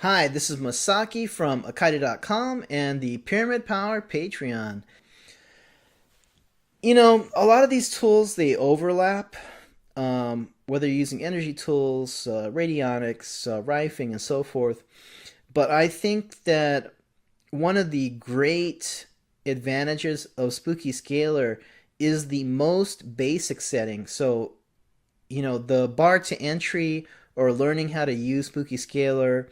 Hi, this is Masaki from Akaida.com and the Pyramid Power Patreon. A lot of these tools they overlap, whether you're using energy tools, radionics, rifing, and so forth. But I think that one of the great advantages of Spooky Scalar is the most basic setting. So, the bar to entry or learning how to use Spooky Scalar,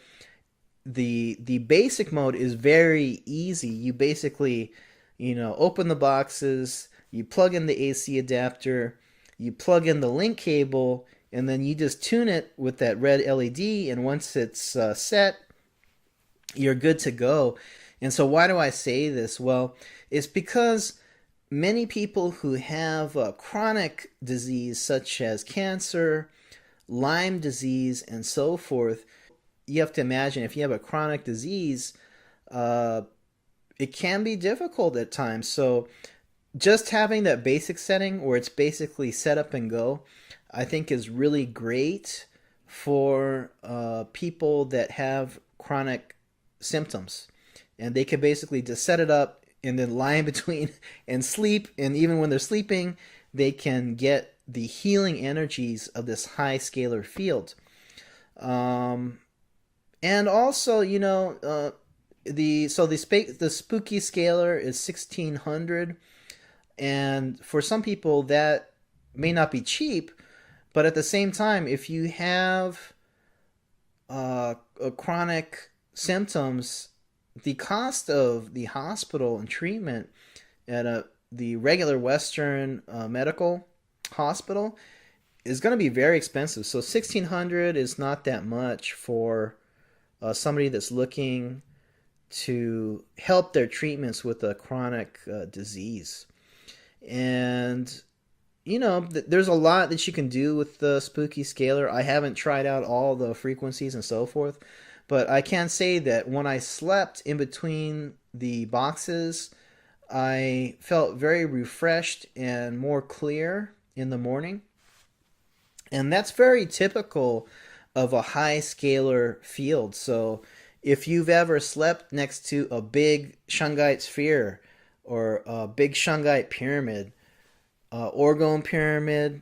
the basic mode is very easy. You basically, open the boxes, you plug in the AC adapter, you plug in the link cable, and then you just tune it with that red LED. And once it's set, you're good to go. And so, why do I say this? Well, it's because many people who have chronic disease such as cancer, Lyme disease, and so forth, you have to imagine if you have a chronic disease, uh, it can be difficult at times. So just having that basic setting where it's basically set up and go, I think is really great for people that have chronic symptoms. And they can basically just set it up and then lie in between and sleep. And even when they're sleeping, they can get the healing energies of this high scalar field. Um, and also, the spooky scalar is 1600, and for some people that may not be cheap, but at the same time, if you have chronic symptoms, the cost of the hospital and treatment at the regular Western medical hospital is going to be very expensive. So 1600 is not that much for somebody that's looking to help their treatments with a chronic disease. And there's a lot that you can do with the spooky scalar. I haven't tried out all the frequencies and so forth, but I can say that when I slept in between the boxes, I felt very refreshed and more clear in the morning. And that's very typical of a high scalar field. So if you've ever slept next to a big shungite sphere or a big shungite pyramid, orgone pyramid,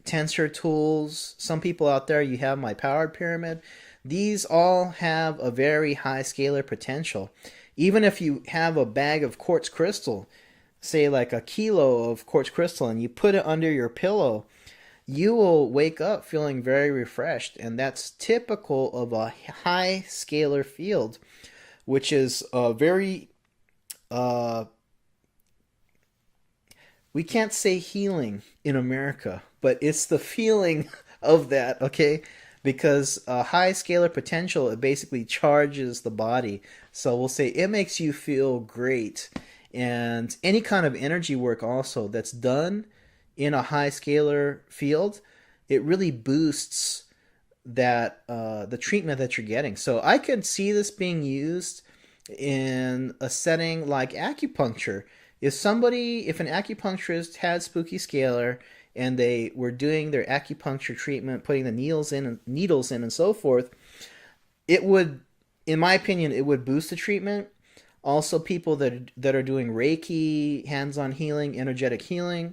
tensor tools, some people out there, you have my powered pyramid. These all have a very high scalar potential. Even if you have a bag of quartz crystal, say like a kilo of quartz crystal, and you put it under your pillow, you will wake up feeling very refreshed. And that's typical of a high scalar field, which is a very, we can't say healing in America, but it's the feeling of that, okay? Because a high scalar potential, it basically charges the body. So we'll say it makes you feel great. And any kind of energy work also that's done in a high scalar field, it really boosts that the treatment that you're getting. So I could see this being used in a setting like acupuncture. If an acupuncturist had spooky scalar and they were doing their acupuncture treatment, putting the needles in and so forth, it would, in my opinion, it would boost the treatment. Also, people that are doing Reiki, hands-on healing, energetic healing,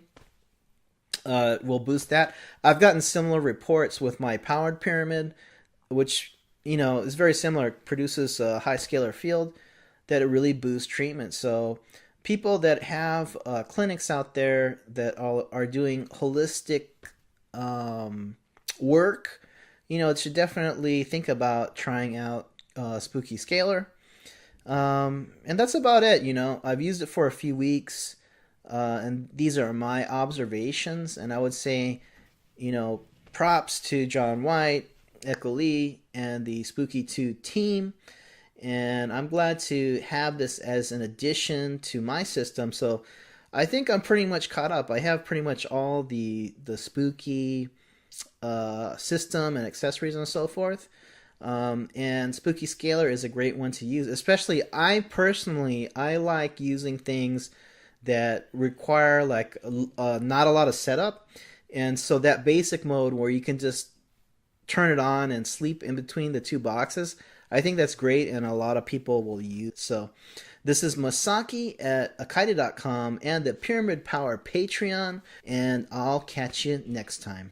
will boost that. I've gotten similar reports with my powered pyramid, which is very similar. It produces a high scalar field that it really boosts treatment. So people that have clinics out there that are doing holistic work, it should definitely think about trying out Spooky Scalar. And that's about it. I've used it for a few weeks, and these are my observations. And I would say, props to John White, Echo Lee, and the Spooky2 team. And I'm glad to have this as an addition to my system. So I think I'm pretty much caught up. I have pretty much all the spooky system and accessories and so forth. And Spooky Scalar is a great one to use. Especially, I like using things that require like not a lot of setup. And so that basic mode where you can just turn it on and sleep in between the two boxes, I think that's great, and a lot of people will use. So, this is Masaki at akaida.com and the Pyramid Power Patreon, and I'll catch you next time.